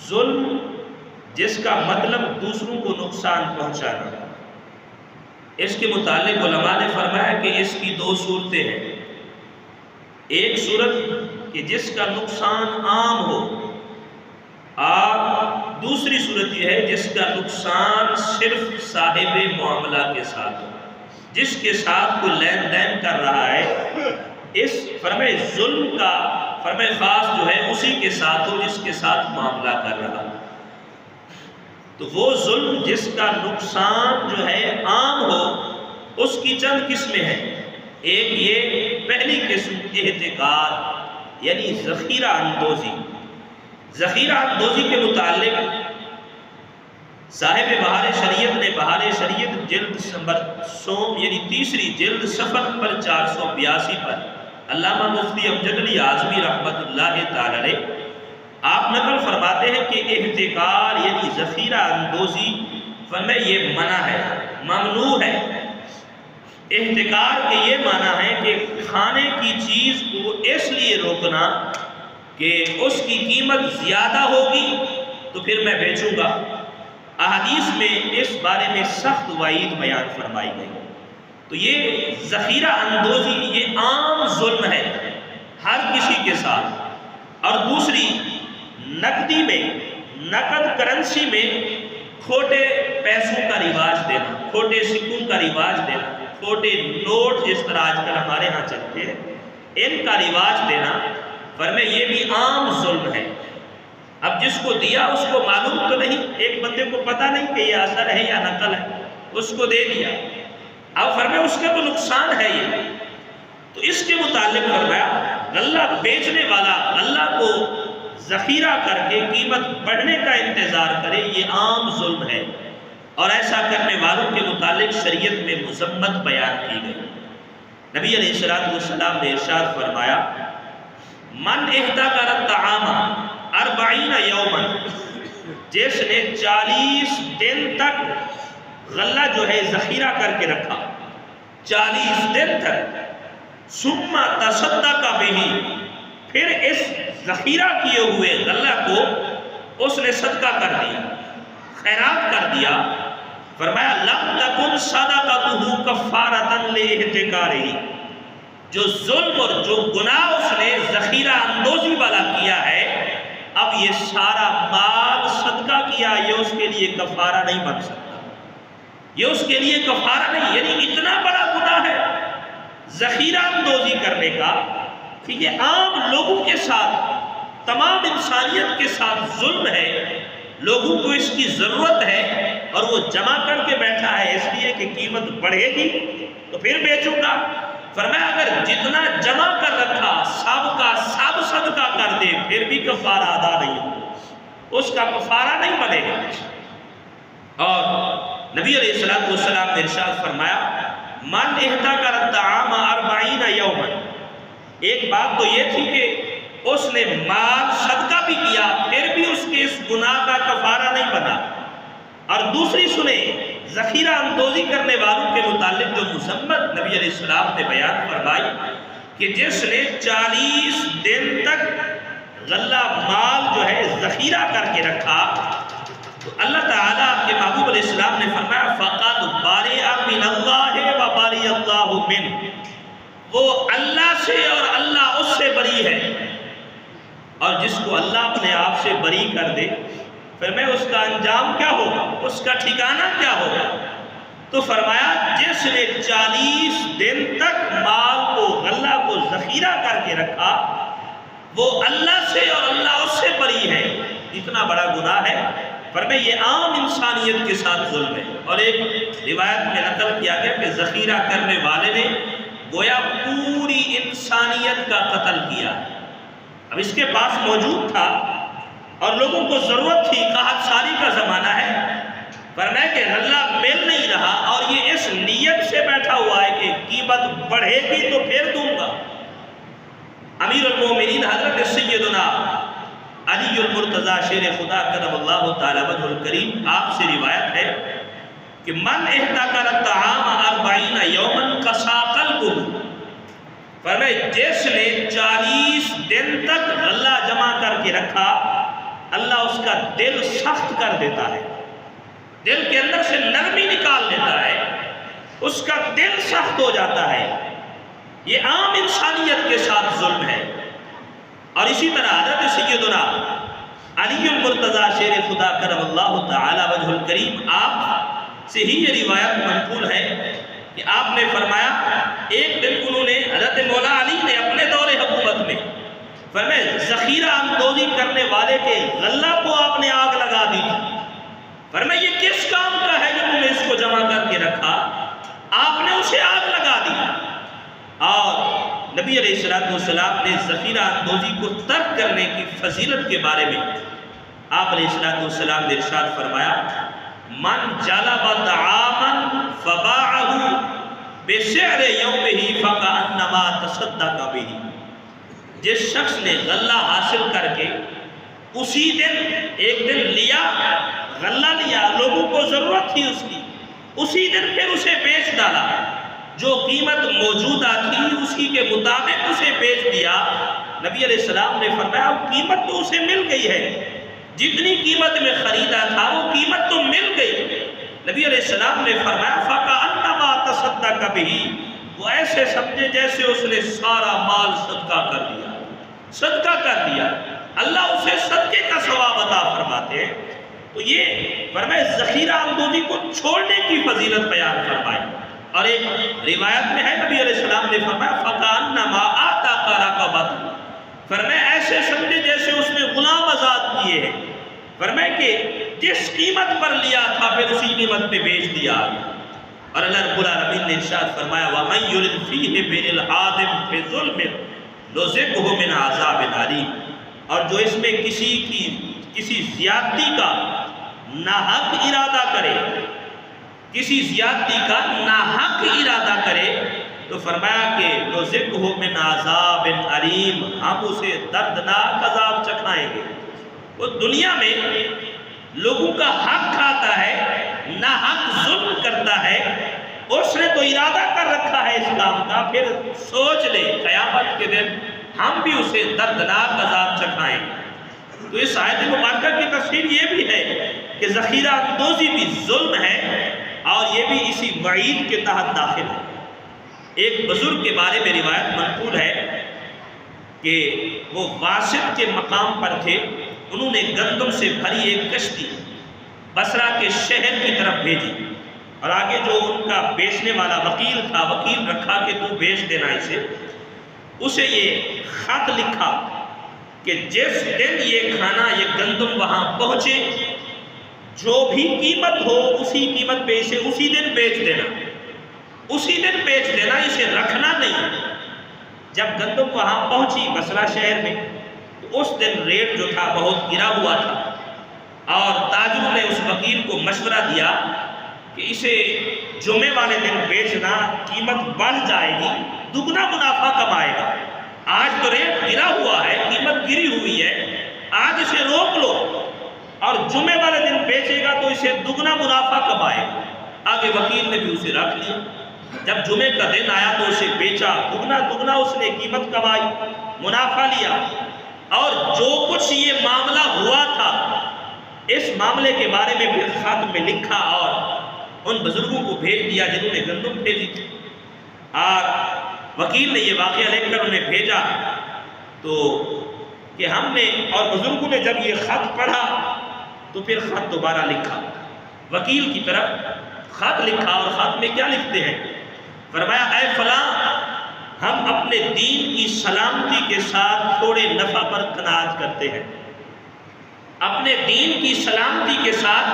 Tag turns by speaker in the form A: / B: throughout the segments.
A: ظلم جس کا مطلب دوسروں کو نقصان پہنچانا، اس کے متعلق علماء نے فرمایا کہ اس کی دو صورتیں ہیں۔ ایک صورت کہ جس کا نقصان عام ہو، اور دوسری صورت یہ ہے جس کا نقصان صرف صاحب معاملہ کے ساتھ ہو، جس کے ساتھ کوئی لین دین کر رہا ہے۔ اس فرمائے ظلم کا فرمائے خاص جو ہے اسی کے ساتھ ہو جس کے ساتھ معاملہ کر رہا ہے۔ تو وہ ظلم جس کا نقصان جو ہے عام ہو، اس کی چند قسمیں ہیں۔ ایک یہ پہلی قسم احتکار یعنی ذخیرہ اندوزی۔ ذخیرہ اندوزی کے متعلق صاحب بہار شریعت نے بہار شریعت جلد نمبر سوم یعنی تیسری جلد صفحہ نمبر 482 پر علامہ مفتی امجد علی اعظمی رحمۃ اللہ تعالی علیہ آپ نقل فرماتے ہیں کہ احتکار یعنی ذخیرہ اندوزی فرمائے یہ منع ہے، ممنوع ہے۔ احتکار کے یہ معنی ہے کہ کھانے کی چیز کو اس لیے روکنا کہ اس کی قیمت زیادہ ہوگی تو پھر میں بیچوں گا۔ احادیث میں اس بارے میں سخت وعید بیان فرمائی گئی۔ تو یہ ذخیرہ اندوزی یہ عام ظلم ہے ہر کسی کے ساتھ۔ اور دوسری نقدی میں، نقد کرنسی میں کھوٹے پیسوں کا رواج دینا، کھوٹے سکوں کا رواج دینا، کھوٹے نوٹ جس طرح آج کل ہمارے ہاں چلتے ہیں ان کا رواج دینا، فرمائے یہ بھی عام ظلم ہے۔ اب جس کو دیا اس کو معلوم تو نہیں، ایک بندے کو پتہ نہیں کہ یہ اثر ہے یا نقل ہے، اس کو دے دیا، اب فرمائے اس کا تو نقصان ہے یہ۔ تو اس کے متعلق فرمایا غلہ بیچنے والا غلہ کو ذخیرہ کر کے قیمت بڑھنے کا انتظار کرے، یہ عام ظلم ہے، اور ایسا کرنے والوں کے متعلق شریعت میں مذمت بیان کی گئی۔ نبی علیہ السلام نے ارشاد فرمایا من احتکر الطعام 40 یوما، جس نے 40 دن تک غلہ جو ہے ذخیرہ کر کے رکھا، 40 دن تک، ثم تصدق بہ، پھر اس ذخیرہ کیے ہوئے غلہ کو اس نے صدقہ کر دیا، خیرات کر دیا، فرمایا لم تکن صدقتہ کفارۃ لاحتکارہ، جو ظلم اور جو گناہ اس نے ذخیرہ اندوزی والا کیا ہے، اب یہ سارا مال صدقہ کیا، یہ اس کے لیے کفارہ نہیں بن سکتا، یہ اس کے لیے کفارہ نہیں، یعنی اتنا بڑا گناہ ہے ذخیرہ اندوزی کرنے کا کہ یہ عام لوگوں کے ساتھ، تمام انسانیت کے ساتھ ظلم ہے۔ لوگوں کو اس کی ضرورت ہے اور وہ جمع کر کے بیٹھا ہے اس لیے کہ قیمت بڑھے گی تو پھر بیچوں گا۔ فرمایا اگر جتنا جمع کر رکھا سب کا سب صدقہ کر دے پھر بھی کفارہ ادا نہیں ہو، اس کا کفارہ نہیں بنے گا۔ اور نبی علیہ السلام نے ارشاد فرمایا من احتکر الطعام 40 یوما، ایک بات تو یہ تھی کہ اس نے مال صدقہ بھی کیا پھر بھی اس کے اس گناہ کا کفارہ نہیں بنا، اور دوسری سنیں ذخیرہ اندوزی کرنے والوں کے متعلق جو مذمت نبی علیہ السلام نے بیان فرمائی کہ جس نے 40 دن تک غلہ مال جو ہے ذخیرہ کر کے رکھا، تو اللہ تعالیٰ کے محبوب علیہ السلام نے فرمایا فقد بَرِئَ مِنَ اللَّهِ وَبَرِئَ اللَّهُ مِنْهُ، وہ اللہ سے اور اللہ اس سے بری ہے۔ اور جس کو اللہ اپنے آپ سے بری کر دے پھر میں اس کا انجام کیا ہوگا، اس کا ٹھکانہ کیا ہوگا؟ تو فرمایا جس نے 40 دن تک مال کو غلہ کو ذخیرہ کر کے رکھا وہ اللہ سے اور اللہ اس سے بری ہے، اتنا بڑا گناہ ہے۔ فرمایا یہ عام انسانیت کے ساتھ ظلم ہے۔ اور ایک روایت میں نقل کیا گیا کہ ذخیرہ کرنے والے نے گویا پوری انسانیت کا قتل کیا۔ اب اس کے پاس موجود تھا اور لوگوں کو ضرورت تھی، قحط سالی کا زمانہ ہے، فرمایا کہ غلہ مل نہیں رہا اور یہ اس نیت سے بیٹھا ہوا ہے کہ قیمت بڑھے گی تو پھر دوں گا۔ امیر المومنین حضرت سیدنا علی المرتضیٰ شیر خدا کرم اللہ تعالی وجہ الکریم آپ سے روایت ہے کہ من احتکر الطعام 40 یوما قسا قلبہ، فرمائے جس نے 40 دن تک غلہ جمع کر کے رکھا، اللہ اس کا دل سخت کر دیتا ہے، دل کے اندر سے نرمی نکال دیتا ہے، اس کا دل سخت ہو جاتا ہے۔ یہ عام انسانیت کے ساتھ ظلم ہے۔ اور اسی طرح حضرت سیدنا علی المرتضیٰ شیر خدا کرم اللہ تعالی وجہ الکریم، آپ سے ہی یہ روایت منقول ہے کہ آپ نے فرمایا ایک دن انہوں نے حضرت مولا علی نے اپنے دور حکومت میں فرمایا ذخیرہ اندوزی کرنے والے کے غلہ کو آپ نے آگ لگا دی تھی۔ فرمایا یہ کس کام کا ہے جو تم نے اس کو جمع کر کے رکھا؟ آپ نے اسے آگ لگا دی۔ اور نبی علیہ السلام نے ذخیرہ اندوزی کو ترک کرنے کی فضیلت کے بارے میں آپ علیہ السلام نے ارشاد فرمایا من جلب طعاما فباعه بسعر یومه فکأنما تصدق به، جس شخص نے غلہ حاصل کر کے اسی دن ایک دن لیا، غلہ لیا، لوگوں کو ضرورت تھی اس کی، اسی دن پھر اسے بیچ ڈالا، جو قیمت موجودہ تھی اسی کے مطابق اسے بیچ دیا۔ نبی علیہ السلام نے فرمایا قیمت تو اسے مل گئی ہے، جتنی قیمت میں خریدا تھا وہ قیمت تو مل گئی۔ نبی علیہ السلام نے فرمایا فَكَأَنَّمَا تَصَدَّقَ بِهِ، وہ ایسے سمجھے جیسے اس نے سارا مال صدقہ کر دیا، صدقہ کر دیا، اللہ اسے صدقے کا ثواب عطا فرماتے ہیں۔ تو یہ فرمایا ذخیرہ اندوزی کو چھوڑنے کی فضیلت بیان فرمائی۔ اور ایک روایت میں ہے نبی علیہ السلام نے فرمایا فَكَأَنَّمَا آتَاكَ رَقَبَةً، فرمایا ایسے سمجھے جیسے اس نے غلام آزاد کیے ہیں، فرمایا کہ جس قیمت پر لیا تھا پھر اسی قیمت پہ بیچ دیا۔ اور اللہ رب العالمین نے ارشاد فرمایا وَمَن يُرِدْ فِيهِ بِإِلْحَادٍ بِظُلْمٍ نُذِقْهُ مِنْ عَذَابٍ أَلِيمٍ، اور جو اس میں کسی زیادتی کا ناحق ارادہ کرے، کسی زیادتی کا ناحق ارادہ کرے تو فرمایا کہ نُذِقْهُ مِنْ عَذَابٍ أَلِيمٍ، ہم اسے دردناک عذاب چکھائیں گے۔ وہ دنیا میں لوگوں کا حق کھاتا ہے، ناحق ظلم کرتا ہے، اس نے تو ارادہ کر رکھا ہے اس کام کا، پھر سوچ لے قیامت کے دن ہم بھی اسے دردناک عذاب چکھائیں گے۔ تو اس آیت مبارکہ کی تفسیر یہ بھی ہے کہ ذخیرہ اندوزی بھی ظلم ہے اور یہ بھی اسی وعید کے تحت داخل ہے۔ ایک بزرگ کے بارے میں روایت منقول ہے کہ وہ واسط کے مقام پر تھے، انہوں نے گندم سے بھری ایک کشتی بصرہ کے شہر کی طرف بھیجی، اور آگے جو ان کا بیچنے والا وکیل تھا، وکیل رکھا کہ تو بیچ دینا اسے یہ خط لکھا کہ جس دن یہ کھانا یہ گندم وہاں پہنچے جو بھی قیمت ہو اسی قیمت پہ اسے اسی دن بیچ دینا، اسی دن بیچ دینا، اسے رکھنا نہیں۔ جب گندم وہاں پہنچی بصرہ شہر میں تو اس دن ریٹ جو تھا بہت گرا ہوا تھا، اور تاجر نے اس وکیل کو مشورہ دیا کہ اسے جمعے والے دن بیچنا، قیمت بڑھ جائے گی، دگنا منافع کمائے گا۔ آج تو ریٹ گرا ہوا ہے، قیمت گری ہوئی ہے، آج اسے روک لو اور جمعے والے دن بیچے گا تو اسے دگنا منافع کمائے گا۔ آگے وکیل نے بھی اسے رکھ لیا، جب جمعے کا دن آیا تو اسے بیچا، دگنا اس نے قیمت کمائی، منافع لیا۔ اور جو کچھ یہ معاملہ ہوا تھا اس معاملے کے بارے میں پھر خط میں لکھا اور ان بزرگوں کو بھیج دیا جنہوں نے گندم بھیجی تھی، اور وکیل نے یہ واقعہ لکھ کر انہیں بھیجا تو کہ ہم نے، اور بزرگوں نے جب یہ خط پڑھا تو پھر خط دوبارہ لکھا، وکیل کی طرف خط لکھا، اور خط میں کیا لکھتے ہیں؟ فرمایا اے فلاں، ہم اپنے دین کی سلامتی کے ساتھ تھوڑے نفع پر قناعت کرتے ہیں، اپنے دین کی سلامتی کے ساتھ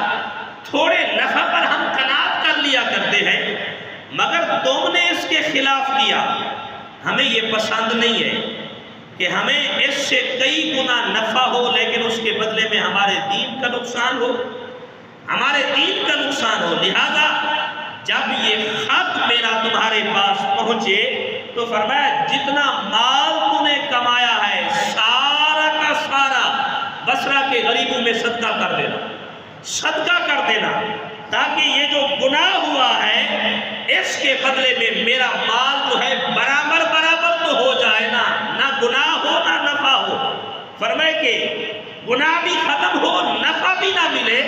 A: تھوڑے نفع پر ہم قناعت کر لیا کرتے ہیں، مگر تم نے اس کے خلاف کیا، ہمیں یہ پسند نہیں ہے کہ ہمیں اس سے کئی گنا نفع ہو لیکن اس کے بدلے میں ہمارے دین کا نقصان ہو، ہمارے دین کا نقصان ہو۔ لہذا جب یہ خط میرا تمہارے پاس پہنچے تو فرمایا جتنا مال تم نے کمایا ہے سارا کا سارا بصرہ کے غریبوں میں صدقہ کر دینا، صدقہ کر دینا، تاکہ یہ جو گناہ ہوا ہے اس کے بدلے میں میرا مال جو ہے برابر تو ہو جائے، نہ گناہ ہو نہ نفع ہو۔ فرمائے کہ گناہ بھی ختم ملے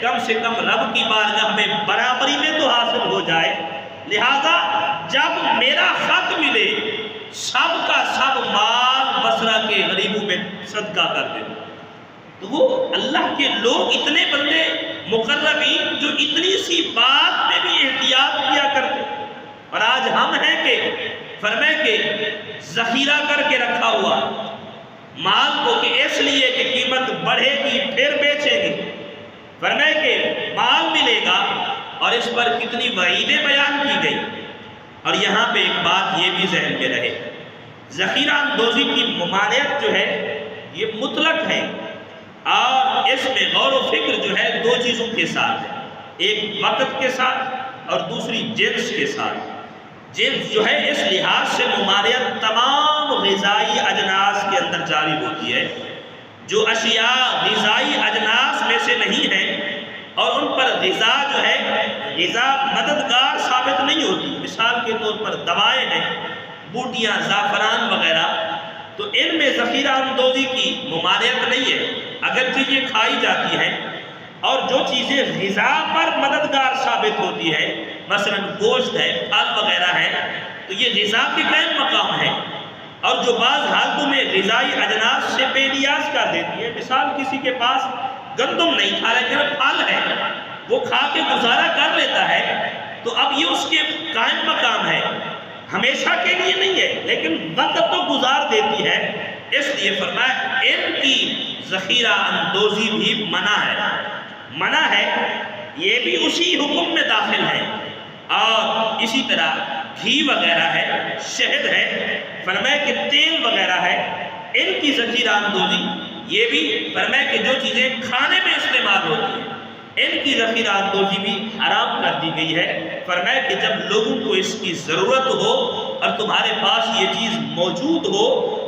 A: کم سے کم رب کی بارگاہ میں برابری میں تو حاصل ہو جائے۔ لہذا جب میرا خط ملے سب کا سب مال بصرہ کے غریبوں میں صدقہ کر دے۔ تو وہ اللہ کے لوگ اتنے بندے مقربین جو اتنی سی بات میں بھی احتیاط کیا کرتے، اور آج ہم ہیں کہ فرمائے کہ ذخیرہ کر کے رکھا ہوا مال کو کہ اس لیے کہ قیمت بڑھے گی پھر بیچیں گے۔ فرمائے کہ مال ملے گا اور اس پر کتنی وعیدیں بیان کی گئی۔ اور یہاں پہ ایک بات یہ بھی ذہن میں رہے، ذخیرہ اندوزی کی ممانعت جو ہے یہ مطلق ہے، اور اس میں غور و فکر جو ہے دو چیزوں کے ساتھ ہے، ایک وقت کے ساتھ اور دوسری جنس کے ساتھ۔ جنس جو ہے اس لحاظ سے ممانعت تمام غذائی اجناس کے اندر جاری ہوتی ہے۔ جو اشیاء غذائی اجناس میں سے نہیں ہیں اور ان پر غذا جو ہے غذا مددگار ثابت نہیں ہوتی، مثال کے طور پر دوائیں ہیں، بوٹیاں، زعفران وغیرہ، تو ان میں ذخیرہ اندوزی کی ممانعت نہیں ہے، اگرچہ یہ کھائی جاتی ہیں۔ اور جو چیزیں غذا پر مددگار ثابت ہوتی ہے، مثلا گوشت ہے، پھل وغیرہ ہے، تو یہ غذا کے قائم مقام ہے، اور جو بعض حالتوں میں غذائی اجناس سے بے نیاز کر دیتی ہے۔ مثال کسی کے پاس گندم نہیں تھا لیکن پھل ہے، وہ کھا کے گزارا کر لیتا ہے، تو اب یہ اس کے قائم مقام ہے، ہمیشہ کے لیے نہیں ہے لیکن وقت تو گزار دیتی ہے۔ اس لیے فرمایا ان کی ذخیرہ اندوزی بھی منع ہے، یہ بھی اسی حکم میں داخل ہے۔ اور اسی طرح گھی وغیرہ ہے، شہد ہے، فرمایا کہ تیل وغیرہ ہے، ان کی ذخیرہ اندوزی یہ بھی فرمایا کہ جو چیزیں کھانے میں استعمال ہوتی ہیں ان کی ذخیرہ اندوزی بھی حرام کر دی گئی ہے۔ فرمایا کہ جب لوگوں کو اس کی ضرورت ہو اور تمہارے پاس یہ چیز موجود ہو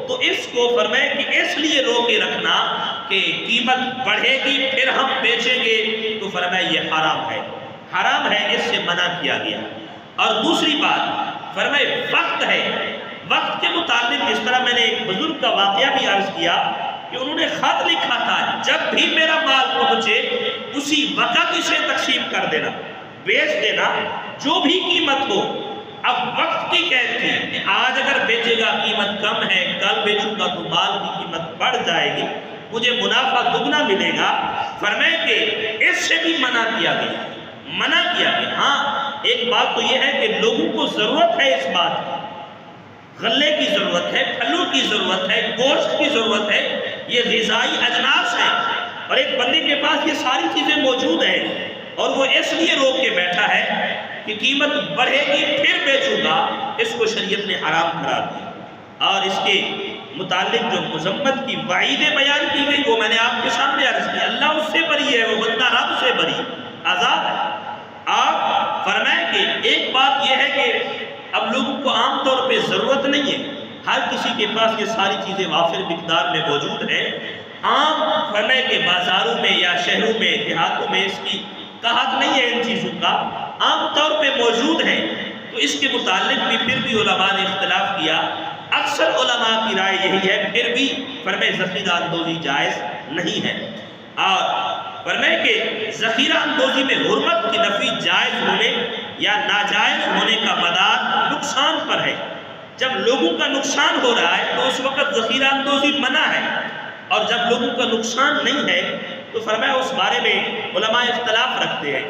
A: تو اس کو فرمایا کہ اس لیے روکے رکھنا کہ قیمت بڑھے گی پھر ہم بیچیں گے، تو فرمایا یہ حرام ہے، اس سے منع کیا گیا۔ اور دوسری بات فرمایا وقت ہے، وقت کے متعلق جس طرح میں نے ایک بزرگ کا واقعہ بھی عرض کیا کہ انہوں نے خط لکھا تھا، جب بھی میرا مال پہنچے اسی وقت اسے تقسیم کر دینا، بیچ دینا، جو بھی قیمت ہو۔ اب وقت کی قید تھی کہ آج اگر بیچے گا قیمت کم ہے، کل بیچوں گا تو مال کی قیمت بڑھ جائے گی، مجھے منافع دگنا ملے گا۔ فرمائے کہ اس سے بھی منع کیا گیا۔ ہاں ایک بات تو یہ ہے کہ لوگوں کو ضرورت ہے، اس بات کی غلے کی ضرورت ہے، پھلوں کی ضرورت ہے، گوشت کی ضرورت ہے، یہ غذائی اجناس ہیں، اور ایک بندے کے پاس یہ ساری چیزیں موجود ہیں اور وہ اس لیے روک کے بیٹھا ہے کہ قیمت بڑھے گی پھر بیچوں گا، اس کو شریعت نے حرام قرار دیا۔ اور اس کے متعلق جو مذمت کی وعیدیں بیان کی گئی وہ میں نے آپ کے سامنے عرض کی، اللہ اس سے بری ہے، وہ بندہ رب سے بری، آزاد ہے۔ آپ فرمائیں کہ ایک بات یہ ہے کہ اب لوگوں کو عام طور پہ ضرورت نہیں ہے، ہر کسی کے پاس یہ ساری چیزیں وافر مقدار میں موجود ہیں، عام فرمائے کہ بازاروں میں یا شہروں میں دیہاتوں میں اس کی قحط نہیں ہے، ان چیزوں کا عام طور پہ موجود ہیں، تو اس کے متعلق بھی پھر بھی علماء نے اختلاف کیا۔ اکثر علماء کی رائے یہی ہے پھر بھی فرمائے ذخیرہ اندوزی جائز نہیں ہے۔ اور فرمائے کہ ذخیرہ اندوزی میں حرمت کی نفی جائز ہونے یا ناجائز ہونے کا مدار نقصان پر ہے۔ جب لوگوں کا نقصان ہو رہا ہے تو اس وقت ذخیرہ اندوزی منع ہے، اور جب لوگوں کا نقصان نہیں ہے تو فرمایا اس بارے میں علماء اختلاف رکھتے ہیں،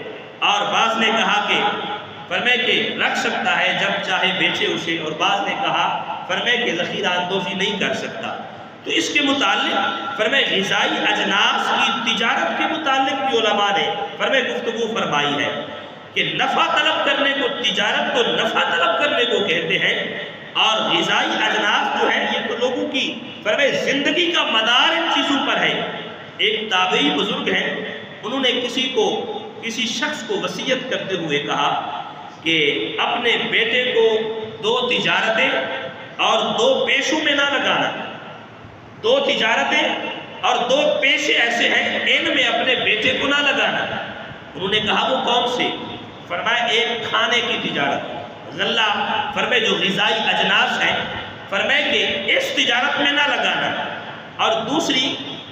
A: اور بعض نے کہا کہ فرمائے کہ رکھ سکتا ہے جب چاہے بیچے اسے، اور بعض نے کہا فرمائے کہ ذخیرہ اندوزی نہیں کر سکتا۔ تو اس کے متعلق فرمائے غذائی اجناس کی تجارت کے متعلق بھی علماء نے فرمائے گفتگو فرمائی ہے کہ نفع طلب کرنے کو تجارت تو نفع طلب کرنے کو کہتے ہیں، اور غذائی اجناس جو ہے یہ تو لوگوں کی فرمائے زندگی کا مدار ان چیزوں پر ہے۔ ایک تابعی بزرگ ہیں، انہوں نے کسی شخص کو وصیت کرتے ہوئے کہا کہ اپنے بیٹے کو 2 تجارتیں اور 2 پیشوں میں نہ لگانا، 2 تجارتیں اور 2 پیشے ایسے ہیں ان میں اپنے بیٹے کو نہ لگانا۔ انہوں نے کہا وہ کون سے؟ فرمایا ایک کھانے کی تجارت، غلہ فرمائے جو غذائی اجناس ہیں، فرمائے کہ اس تجارت میں نہ لگانا، اور دوسری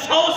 A: 100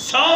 A: 100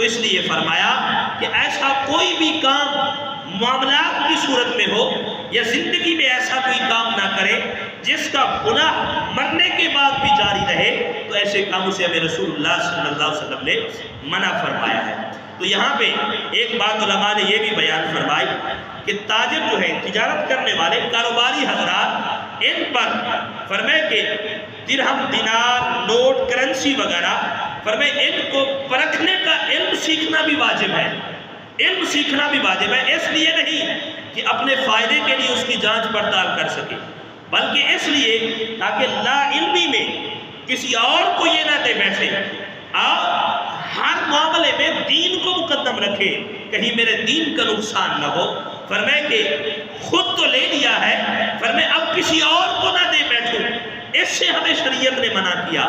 A: تو اس لیے فرمایا کہ ایسا کوئی بھی کام معاملات کی صورت میں ہو یا زندگی میں ایسا کوئی کام نہ کرے جس کا گناہ مرنے کے بعد بھی جاری رہے، تو ایسے کاموں سے ہمیں رسول اللہ صلی اللہ علیہ وسلم نے منع فرمایا ہے۔ تو یہاں پہ ایک بات علماء نے یہ بھی بیان فرمائی کہ تاجر جو ہے، تجارت کرنے والے کاروباری حضرات، ان پر فرمائے کہ درہم، دینار، نوٹ، کرنسی وغیرہ، فرمائے ان کو پرکھنے کا علم سیکھنا بھی واجب ہے۔ علم سیکھنا بھی واجب ہے، اس لیے نہیں کہ اپنے فائدے کے لیے اس کی جانچ پڑتال کر سکے، بلکہ اس لیے تاکہ لا علمی میں کسی اور کو یہ نہ دے بیٹھے اور ہر معاملے میں دین کو مقدم رکھے، کہیں میرے دین کا نقصان نہ ہو۔ فرمائے کہ خود تو لے لیا ہے، فرمائے اب کسی اور کو نہ دے بیٹھو، اس سے ہمیں شریعت نے منع کیا۔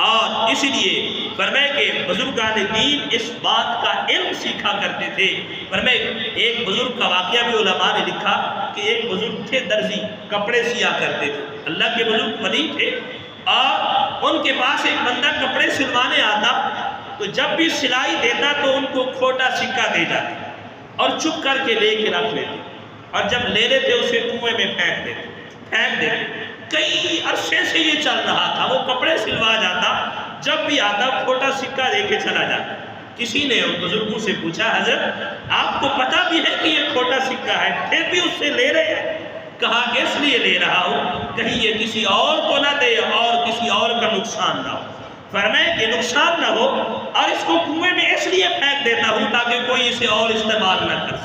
A: اور اسی لیے فرمائے کہ بزرگان دین اس بات کا علم سیکھا کرتے تھے۔ فرمائے ایک بزرگ کا واقعہ بھی علماء نے لکھا کہ ایک بزرگ تھے درزی، کپڑے سیا کرتے تھے، اللہ کے بزرگ ولی تھے، اور ان کے پاس ایک بندہ کپڑے سلوانے آتا تو جب بھی سلائی دیتا تو ان کو کھوٹا سکہ دے جاتے اور چپ کر کے لے کے رکھ لیتے، اور جب لے لیتے اسے کنویں میں پھینک دیتے۔ کئی عرصے سے یہ چل رہا تھا، وہ کپڑے سلوا جاتا، جب بھی آتا کھوٹا سکہ دے کے چلا جاتا۔ کسی نے ان بزرگوں سے پوچھا، حضرت آپ کو پتا بھی ہے کہ یہ کھوٹا سکہ ہے، پھر بھی اس سے لے رہے ہیں؟ کہا کہ اس لیے لے رہا ہوں کہیں یہ کسی اور کو نہ دے اور کسی اور کا نقصان نہ ہو۔ فرمائے کہ نقصان نہ ہو، اور اس کو کنویں میں اس لیے پھینک دیتا ہوں تاکہ کوئی اسے اور استعمال نہ کر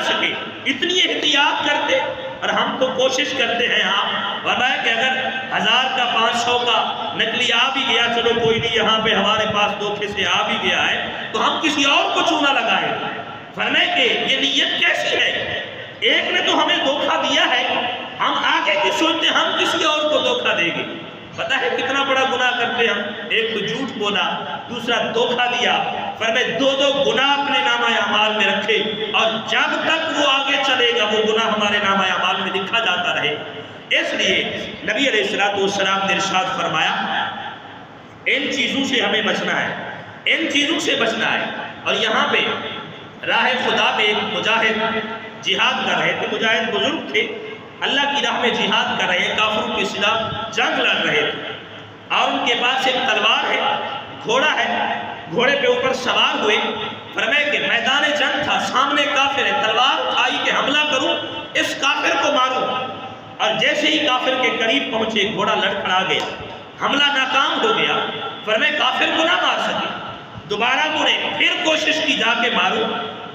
A: سکے، اتنی احتیاط کرتے۔ اور ہم تو کوشش کرتے ہیں، فرمایا کہ اگر 1000 کا 500 کا نکلی آ بھی گیا، چلو کوئی نہیں، یہاں پہ ہمارے پاس دھوکے سے آ بھی گیا ہے تو ہم کسی اور کو چونا لگائیں۔ فرمایا کہ یہ نیت کیسی ہے؟ ایک نے تو ہمیں دھوکہ دیا ہے، ہم آگے کی سوچتے ہم کسی اور کو دھوکہ دیں گے۔ پتہ ہے کتنا بڑا گناہ کرتے ہم، ایک تو جھوٹ بولا، دوسرا دھوکہ دیا۔ فرمائے دو گناہ اپنے نامہ اعمال میں رکھے، اور جب تک وہ آگے چلے گا وہ گناہ ہمارے نامہ اعمال میں لکھا جاتا رہے۔ اس لیے نبی علیہ السلام نے ارشاد فرمایا ان چیزوں سے ہمیں بچنا ہے، ان چیزوں سے بچنا ہے۔ اور یہاں پہ راہ خدا میں ایک مجاہد جہاد کر رہے تھے، مجاہد بزرگ تھے، اللہ کی راہ میں جہاد کر رہے ہیں، کافروں کے خلاف جنگ لڑ رہے تھے، اور ان کے پاس ایک تلوار ہے، گھوڑا ہے، گھوڑے پہ اوپر سوار ہوئے۔ فرمائے کہ میدان جنگ تھا، سامنے کافر ہے، تلوار اٹھائی کہ حملہ کروں، اس کافر کو ماروں۔ اور جیسے ہی کافر کے قریب پہنچے گھوڑا لڑکھڑا گیا، حملہ ناکام ہو گیا۔ فرمائے کافر کو نہ مار سکے، دوبارہ مڑے، پھر کوشش کی جا کے ماروں۔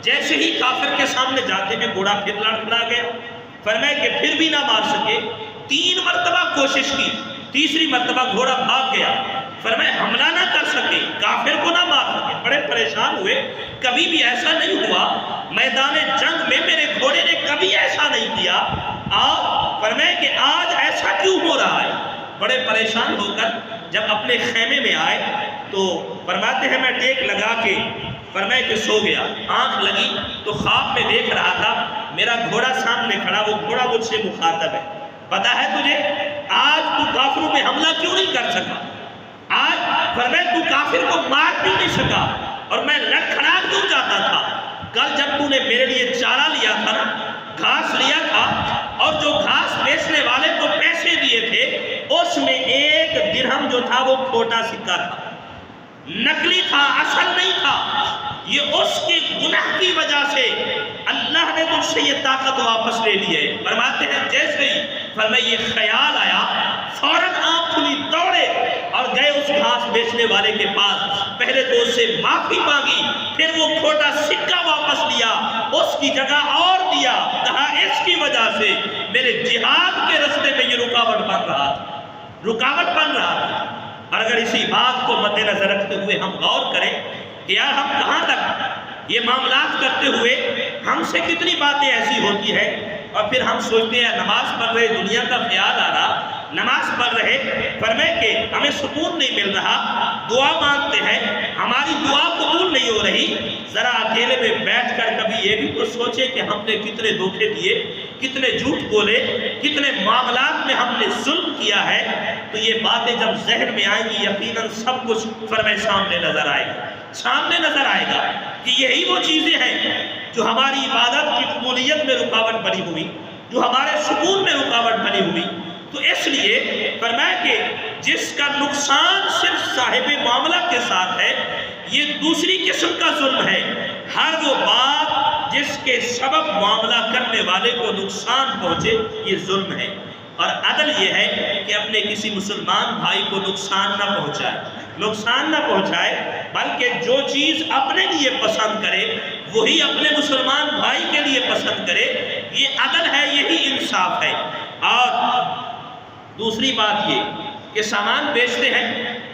A: جیسے ہی کافر کے سامنے جاتے ہیں گھوڑا پھر لڑکھڑا گیا۔ فرمائے کہ پھر بھی نہ مار سکے، 3 مرتبہ کوشش کی، تیسری مرتبہ گھوڑا بھاگ گیا۔ فرمائے حملہ نہ کر سکے، کافر کو نہ مار سکے، بڑے پریشان ہوئے۔ کبھی بھی ایسا نہیں ہوا، میدان جنگ میں میرے گھوڑے نے کبھی ایسا نہیں کیا، اور فرمائے کہ آج ایسا کیوں ہو رہا ہے؟ بڑے پریشان ہو کر جب اپنے خیمے میں آئے تو فرماتے ہیں میں ٹیک لگا کے فرمائے کہ سو گیا، آنکھ لگی تو خواب میں دیکھ رہا تھا میرا گھوڑا سامنے کھڑا، وہ گھوڑا مجھ سے مخاطب ہے، پتا ہے تجھے آج تو کافروں پہ حملہ کیوں نہیں کر سکا؟ آج فرمائے تو کافر کو مار کیوں نہیں سکا؟ اور میں لڑکھڑا کیوں جاتا تھا؟ کل جب تو نے میرے لیے چارہ لیا تھا نا، گھاس لیا تھا، اور جو گھاس بیچنے والے کو پیسے دیے تھے اس میں 1 درہم جو تھا وہ کھوٹا سکہ تھا، نقلی تھا، اصل نہیں تھا۔ یہ اس کے گناہ کی وجہ سے اللہ نے تجھ سے یہ طاقت واپس لے لی ہے۔ فرماتے ہیں جیسے ہی فرمائے یہ خیال آیا، فوراً آنکھ کھلی، دوڑے اور گئے اس گھاس بیچنے والے کے پاس، پہلے تو اس سے معافی مانگی، پھر وہ کھوٹا سکہ واپس لیا، اس کی جگہ اور دیا، کہا اس کی وجہ سے میرے جہاد کے راستے میں یہ رکاوٹ بن رہا تھا۔ اور اگر اسی بات کو مد نظر رکھتے ہوئے ہم غور کریں کہ یار ہم کہاں تک یہ معاملات کرتے ہوئے ہم سے کتنی باتیں ایسی ہوتی ہیں، اور پھر ہم سوچتے ہیں نماز پڑھ رہے، دنیا کا خیال آ رہا، نماز پڑھ رہے، فرمائے کہ ہمیں سکون نہیں مل رہا، دعا مانگتے ہیں، ہماری دعا قبول نہیں ہو رہی۔ ذرا اکیلے میں بیٹھ کر کبھی یہ بھی تو سوچے کہ ہم نے کتنے دھوکے دیے، کتنے جھوٹ بولے، کتنے معاملات میں ہم نے ظلم کیا ہے۔ تو یہ باتیں جب ذہن میں آئیں گی یقیناً سب کچھ فرمائے سامنے نظر آئے گا، سامنے نظر آئے گا کہ یہی وہ چیزیں ہیں جو ہماری عبادت کی قبولیت میں رکاوٹ بنی ہوئی، جو ہمارے سکون میں رکاوٹ بنی ہوئی۔ تو اس لیے فرمایا کہ جس کا نقصان صرف صاحب معاملہ کے ساتھ ہے، یہ دوسری قسم کا ظلم ہے۔ ہر وہ بات جس کے سبب معاملہ کرنے والے کو نقصان پہنچے، یہ ظلم ہے۔ اور عدل یہ ہے کہ اپنے کسی مسلمان بھائی کو نقصان نہ پہنچائے، بلکہ جو چیز اپنے لیے پسند کرے وہی اپنے مسلمان بھائی کے لیے پسند کرے۔ یہ عدل ہے، یہی انصاف ہے۔ اور دوسری بات یہ کہ سامان بیچتے ہیں،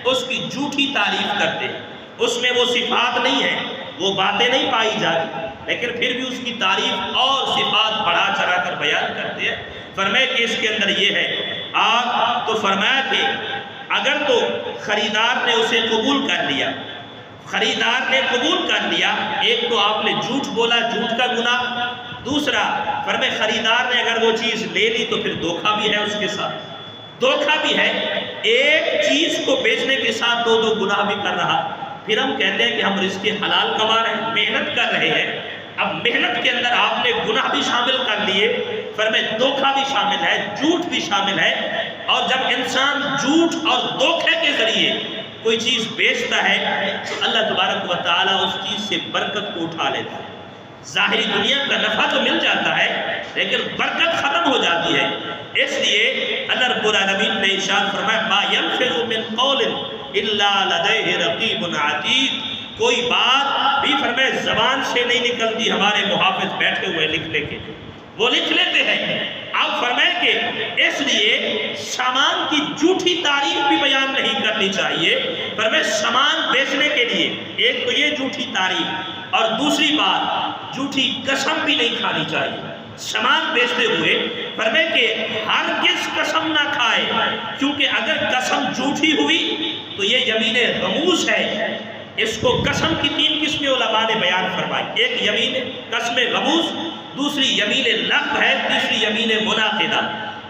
A: اس کی جھوٹی تعریف کرتے ہیں، اس میں وہ صفات نہیں ہے، وہ باتیں نہیں پائی جاتی، لیکن پھر بھی اس کی تعریف اور صفات بڑھا چڑھا کر بیان کرتے ہیں۔ فرمایا کہ اس کے اندر یہ ہے۔ آپ تو فرمایا کہ اگر تو خریدار نے اسے قبول کر لیا، ایک تو آپ نے جھوٹ بولا، جھوٹ کا گناہ، دوسرا فرمایا خریدار نے اگر وہ چیز لے لی تو پھر دھوکہ بھی ہے، اس کے ساتھ دھوکہ بھی ہے۔ ایک چیز کو بیچنے کے ساتھ دو گناہ بھی کر رہا۔ پھر ہم کہتے ہیں کہ ہم رزق حلال کما رہے ہیں، محنت کر رہے ہیں، اب محنت کے اندر آپ نے گناہ بھی شامل کر لیے، فرمایا دھوکہ بھی شامل ہے، جھوٹ بھی شامل ہے۔ اور جب انسان جھوٹ اور دھوکے کے ذریعے کوئی چیز بیچتا ہے تو اللہ تبارک و تعالیٰ اس چیز سے برکت کو اٹھا لیتا ہے۔ ظاہری دنیا کا نفع تو مل جاتا ہے لیکن برکت ختم ہو جاتی ہے۔ اس لیے اللہ رب العالمین نے ارشاد فرمایا ما يلفظ من قول الا لديه رقیب عتید، کوئی بات بھی فرمایا زبان سے نہیں نکلتی، ہمارے محافظ بیٹھے ہوئے لکھنے کے، وہ لکھ لیتے ہیں۔ اب فرمائے کہ اس لیے سامان کی جھوٹی تعریف بھی بیان نہیں کرنی چاہیے۔ فرمائے سامان بیچنے کے لیے ایک تو یہ جھوٹی تعریف، اور دوسری بات جھوٹی قسم بھی نہیں کھانی چاہیے سامان بیچتے ہوئے۔ فرمائے کہ ہرگز قسم نہ کھائے، کیونکہ اگر قسم جھوٹی ہوئی تو یہ یمین غموس ہے۔ اس کو قسم کی 3 قسمیں علماء نے بیان فرمائی، ایک یمین قسم غموس، دوسری یمین لغو ہے، تیسری یمین منعقدہ۔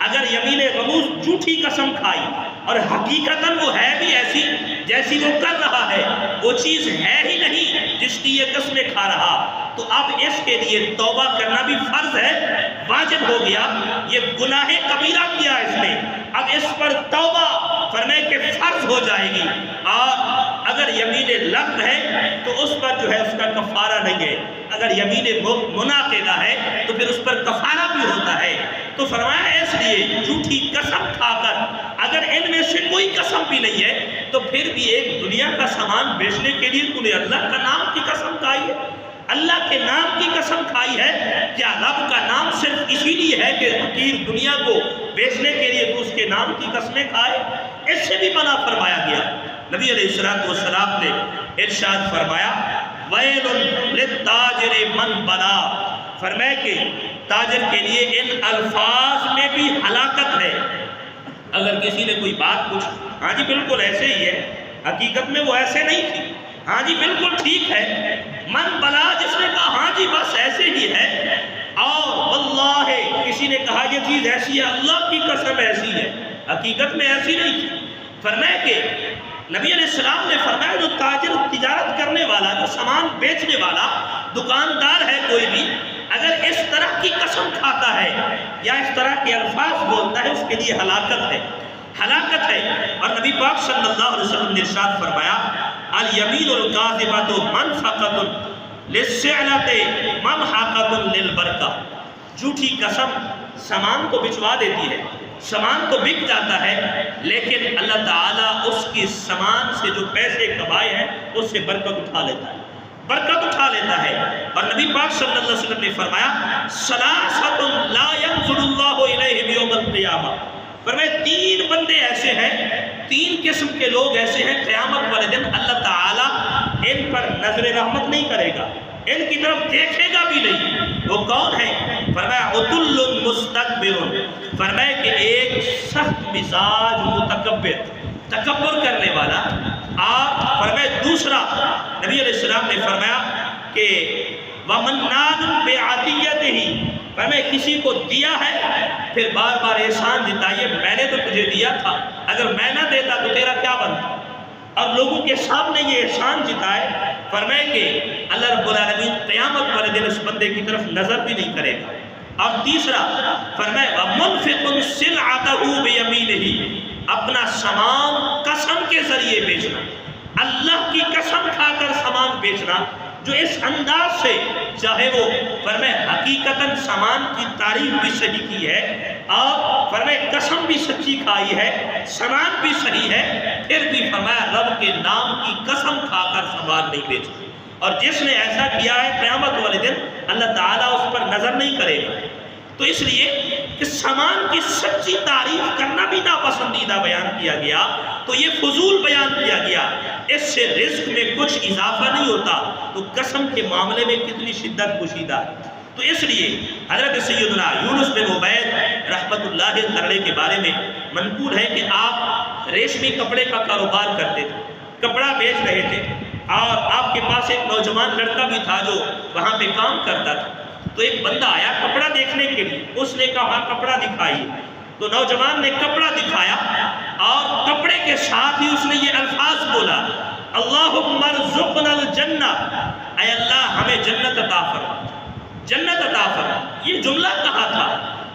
A: اگر یمین غموس جھوٹی قسم کھائی اور حقیقتاً وہ ہے بھی ایسی جیسی وہ کر رہا ہے، وہ چیز ہے ہی نہیں جس کی یہ قسمیں کھا رہا، تو اب اس کے لیے توبہ کرنا بھی فرض ہے، واجب ہو گیا۔ یہ گناہ کبیرہ کیا اس نے، اب اس پر توبہ فرمائے کہ فرض ہو جائے گی۔ اور اگر یمین لغو ہے تو اس پر جو ہے اس کا کفارہ نہیں ہے، اگر یمین منعقدہ ہے تو پھر اس پر کفارہ بھی ہوتا ہے۔ تو فرمایا اس لیے جھوٹی قسم کھا کر اگر ان میں سے کوئی قسم بھی نہیں ہے تو پھر بھی ایک دنیا کا سامان بیچنے کے لیے تو نے اللہ کا نام کی قسم کھائی ہے، اللہ کے نام کی قسم کھائی ہے۔ کیا رب کا نام صرف اسی لیے ہے کہ حقیر دنیا کو بیچنے کے لیے تو اس کے نام کی قسمیں کھائے؟ اس سے بھی منع فرمایا گیا۔ نبی علیہ السلام نے ارشاد فرمایا ویل للتاجر من بلا، فرمایا کہ تاجر کے لیے ان الفاظ میں بھی ہلاکت ہے۔ اگر کسی نے کوئی بات پوچھی، ہاں جی بالکل ایسے ہی ہے، حقیقت میں وہ ایسے نہیں تھی، ہاں جی بالکل ٹھیک ہے، من بلا جس نے کہا ہاں جی بس ایسے ہی ہے، اور واللہ کسی نے کہا یہ چیز ایسی ہے، اللہ کی قسم ایسی ہے، حقیقت میں ایسی نہیں تھی۔ فرمایا کہ نبی علیہ السلام نے فرمایا جو تاجر تجارت کرنے والا، جو سامان بیچنے والا دکاندار ہے کوئی بھی، اگر اس طرح کی قسم کھاتا ہے یا اس طرح کے الفاظ بولتا ہے اس کے لیے ہلاکت ہے۔ اور نبی پاک صلی اللہ علیہ وسلم نے ارشاد فرمایا الیمین الکاذبۃ منفقۃ للسعلۃ ممحقۃ للبرکہ، جھوٹی قسم سامان کو بچوا دیتی ہے، سامان تو بک جاتا ہے لیکن اللہ تعالیٰ اس کی سامان سے جو پیسے کمائے ہیں اس سے برکت اٹھا لیتا ہے۔ اور نبی پاک صلی اللہ علیہ وسلم نے فرمایا ثلاثۃ لا ينظر اللہ الیہم یوم القیامہ، فرمایا 3 بندے ایسے ہیں، 3 قسم کے لوگ ایسے ہیں قیامت والے دن اللہ تعالیٰ ان پر نظر رحمت نہیں کرے گا، ان کی طرف دیکھے گا بھی نہیں۔ وہ کون ہے؟ فرمایا عتل مستکبر، فرمایا کہ ایک سخت مزاج متکبر، تکبر کرنے والا۔ اور فرمایا دوسرا نبی علیہ السلام نے فرمایا کہ وَمَنَّانٌ بِعَطِيَّتِهِ، فرمایا کسی کو دیا ہے پھر بار بار احسان جتائیے، میں نے تو تجھے دیا تھا، اگر میں نہ دیتا تو تیرا کیا بنتا، اور لوگوں کے سامنے یہ احسان جتائے۔ فرمائے کہ اللہ رب العالمین قیامت والے دن اس بندے کی طرف نظر بھی نہیں کرے گا۔ اور تیسرا فرمائے وَمُنْفِقٌ سِلْعَتَهُ بِيَمِينِهِ، اپنا سامان قسم کے ذریعے بیچنا، اللہ کی قسم کھا کر سامان بیچنا، جو اس انداز سے چاہے وہ فرمائے حقیقتاً سامان کی تعریف بھی صحیح کی ہے اور فرمائے قسم بھی سچی کھائی ہے، سامان بھی صحیح ہے، پھر بھی فرمایا رب کے نام کی قسم کھا کر سامان نہیں بیچنا۔ اور جس نے ایسا کیا ہے قیامت والے دن اللہ تعالیٰ اس پر نظر نہیں کرے گا۔ تو اس لیے کہ سامان کی سچی تعریف کرنا بھی ناپسندیدہ بیان کیا گیا، تو یہ فضول بیان کیا گیا، اس سے رزق میں کچھ اضافہ نہیں ہوتا، تو قسم کے معاملے میں کتنی شدت پوشیدہ ہے۔ تو اس لیے حضرت سیدنا یونس بن عبید رحمت اللہ علیہ کے بارے میں منقول ہے کہ آپ ریشمی کپڑے کا کاروبار کرتے تھے، کپڑا بیچ رہے تھے، اور آپ کے پاس ایک نوجوان لڑکا بھی تھا جو وہاں پہ کام کرتا تھا۔ تو ایک بندہ آیا کپڑا دیکھنے کے لیے، اس نے کہا کپڑا دکھائیے۔ تو نوجوان نے کپڑا دکھایا اور کپڑے کے ساتھ ہی اس نے یہ الفاظ بولا، اللہم ارزقنا الجنہ، اے اللہ ہمیں جنت عطا فرما، جنت عطا فرما۔ یہ جملہ کہا تھا،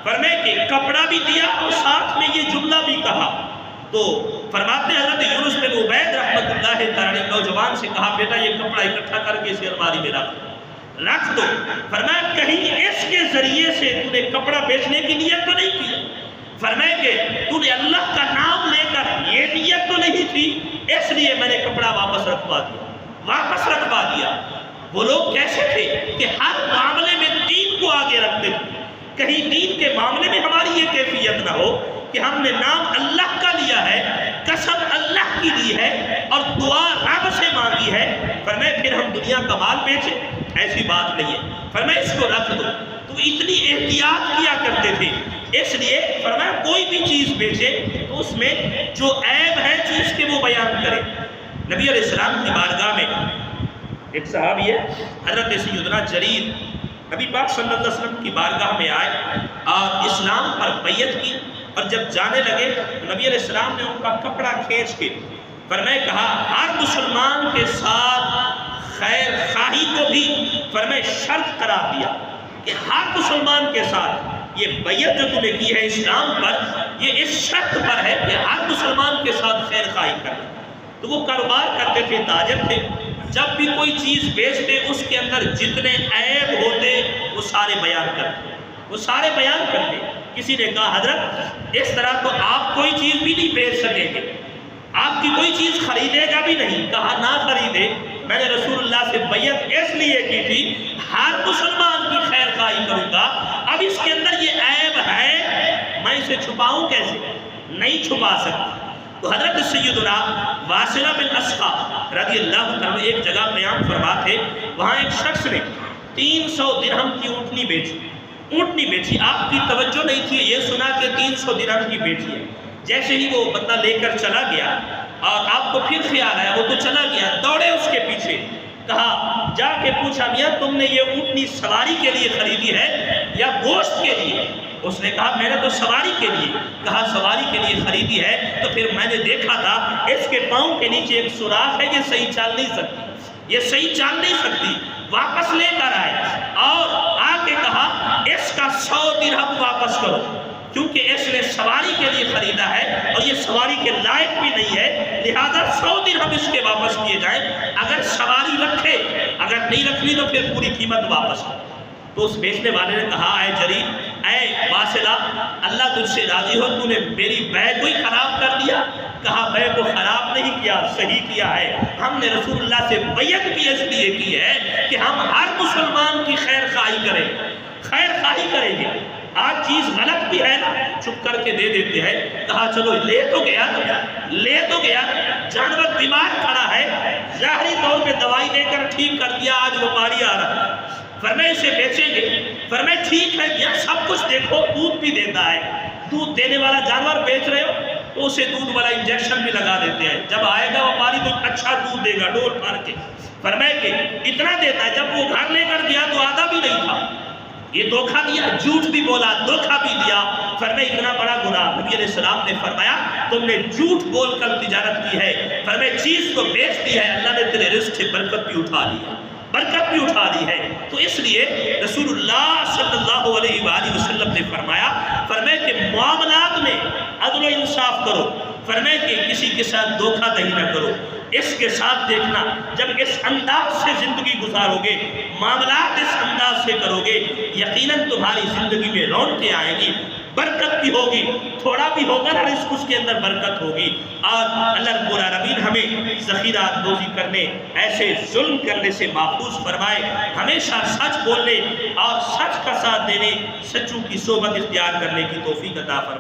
A: فرمائے کہ کپڑا بھی دیا اور ساتھ میں یہ جملہ بھی کہا۔ تو فرماتے ہیں حضرت یونس بن عبید رحمت اللہ تعالی نوجوان سے کہا بیٹا یہ کپڑا اکٹھا کر کے اسے الماری میں رکھ دو۔ فرمایا کہیں اس کے ذریعے سے تو نے کپڑا بیچنے کی نیت تو نہیں کی؟ فرمایا کہ تو نے اللہ کا نام لے کر یہ نیت تو نہیں تھی، اس لیے میں نے کپڑا واپس رکھوا دیا۔ وہ لوگ کیسے تھے کہ ہر معاملے میں دین کو آگے رکھتے تھے، کہیں دین کے معاملے میں ہماری یہ کیفیت نہ ہو کہ ہم نے نام اللہ کا لیا ہے، قسم اللہ کی دی ہے اور دعا رب سے مانگی ہے، فرمائے پھر ہم دنیا کا مال بیچیں، ایسی بات نہیں ہے، فرمائے اس کو رکھ دو۔ تو اتنی احتیاط کیا کرتے تھے، اس لیے فرمایا کوئی بھی چیز بیچے تو اس میں جو عیب ہے چیز کے وہ بیان کرے۔ نبی علیہ السلام کی بارگاہ میں ایک صحابی ہے حضرت سیدنا جریر، نبی پاک صلی اللہ علیہ وسلم کی بارگاہ میں آئے اور اسلام پر بیعت کی، اور جب جانے لگے تو نبی علیہ السلام نے ان کا کپڑا کھینچ کے فرمائے کہا ہر مسلمان کے ساتھ خیر خواہی کو بھی فرمائے شرط قرار دیا کہ ہر مسلمان کے ساتھ یہ بیعت جو تمہیں کی ہے اسلام پر، یہ اس شرط پر ہے کہ ہر مسلمان کے ساتھ خیر خواہی کرے۔ تو وہ کاروبار کرتے تھے، تاجر تھے، جب بھی کوئی چیز بیچتے اس کے اندر جتنے عیب ہوتے وہ سارے بیان کرتے۔ کسی نے کہا حضرت اس طرح تو آپ کوئی چیز بھی نہیں بیچ سکیں گے، آپ کی کوئی چیز خریدے گا بھی نہیں۔ کہا نہ خریدے، میں نے رسول اللہ سے بیعت اس لیے کی تھی ہر مسلمان کی خیر خواہی کروں گا، اب اس کے اندر یہ عیب ہے میں اسے چھپاؤں کیسے؟ نہیں چھپا سکتا۔ تو حضرت سیدنا واصلہ بن اسقع رضی اللہ تعالیٰ ایک جگہ قیام فرما تھے، وہاں ایک شخص نے 300 درہم کی اونٹنی بیچی، آپ کی توجہ نہیں تھی، یہ سنا کہ 300 درہم کی بیچی ہے۔ جیسے ہی وہ بندہ لے کر چلا گیا اور آپ کو پھر خیال آیا، وہ تو چلا گیا، دوڑے اس کے پیچھے، کہا جا کے پوچھا میاں تم نے یہ اونٹنی سواری کے لیے خریدی ہے یا گوشت کے لیے؟ اس نے کہا میں نے تو سواری کے لیے۔ کہا سواری کے لیے خریدی ہے تو پھر میں نے دیکھا تھا اس کے پاؤں کے نیچے ایک سوراخ ہے، یہ صحیح چال نہیں سکتی، واپس لے کر آئے اور آ کے کہا اس کا 100 درہم واپس کرو، کیونکہ اس نے سواری کے لیے خریدا ہے اور یہ سواری کے لائق بھی نہیں ہے، لہذا 100 درہم اس کے واپس کیے جائیں، اگر سواری رکھے، اگر نہیں رکھنی تو پھر پوری قیمت واپس ہو۔ تو اس بیچنے والے نے کہا اے جریر، اے واصلہ، اللہ تجھ سے راضی ہو، تو نے میری بیع کو ہی خراب کر دیا۔ کہا بیع کو خراب نہیں کیا، صحیح کیا ہے، ہم نے رسول اللہ سے بیعت بھی اس لیے کی ہے کہ ہم ہر مسلمان کی خیر خواہی کریں گے۔ آج چیز غلط بھی ہے نا، چھپ کر کے دے دیتے ہیں۔ کہا چلو لے تو گیا، جانور بیمار کھڑا ہے، ظاہری طور پہ دوائی دے کر ٹھیک کر دیا، آج بیماری آ رہا ہے، فرمائے اسے بیچیں گے؟ فرمائے ٹھیک ہے یا سب کچھ دیکھو، دودھ بھی دیتا ہے، دودھ دینے والا جانور بیچ رہے ہو تو اسے دودھ والا انجیکشن بھی لگا دیتے ہیں، جب آئے گا بیماری تو اچھا دودھ دے گا ڈول مار کے۔ فرمائے کہ اتنا دیتا ہے، جب وہ گھر لے کر گیا تو آدھا بھی نہیں تھا، یہ دھوکہ دیا، جھوٹ بھی بولا، دھوکہ بھی دیا، فرمایا اتنا بڑا گناہ۔ نبی علیہ السلام نے فرمایا تم نے جھوٹ بول کر تجارت کی ہے، فرمایا چیز کو بیچ دی ہے، اللہ نے تیرے رزق سے برکت بھی اٹھا لی ہے، برکت بھی اٹھا دی ہے۔ تو اس لیے رسول اللہ صلی اللہ علیہ وآلہ وسلم نے فرمایا کہ معاملات میں عدل و انصاف کرو، فرمایا کہ کسی کے ساتھ دھوکہ دہی نہ کرو۔ اس کے ساتھ دیکھنا جب اس انداز سے زندگی گزارو گے، معاملات اس انداز سے کرو گے، یقیناً تمہاری زندگی میں رونقیں آئیں گی، برکت بھی ہوگی، تھوڑا بھی ہوگا نا رزق اس کے اندر برکت ہوگی۔ اور اللہ رب العالمین ہمیں ذخیرہ اندوزی کرنے، ایسے ظلم کرنے سے محفوظ فرمائے، ہمیشہ سچ بولنے اور سچ کا ساتھ دینے، سچوں کی صحبت اختیار کرنے کی توفیق عطا فرمائے۔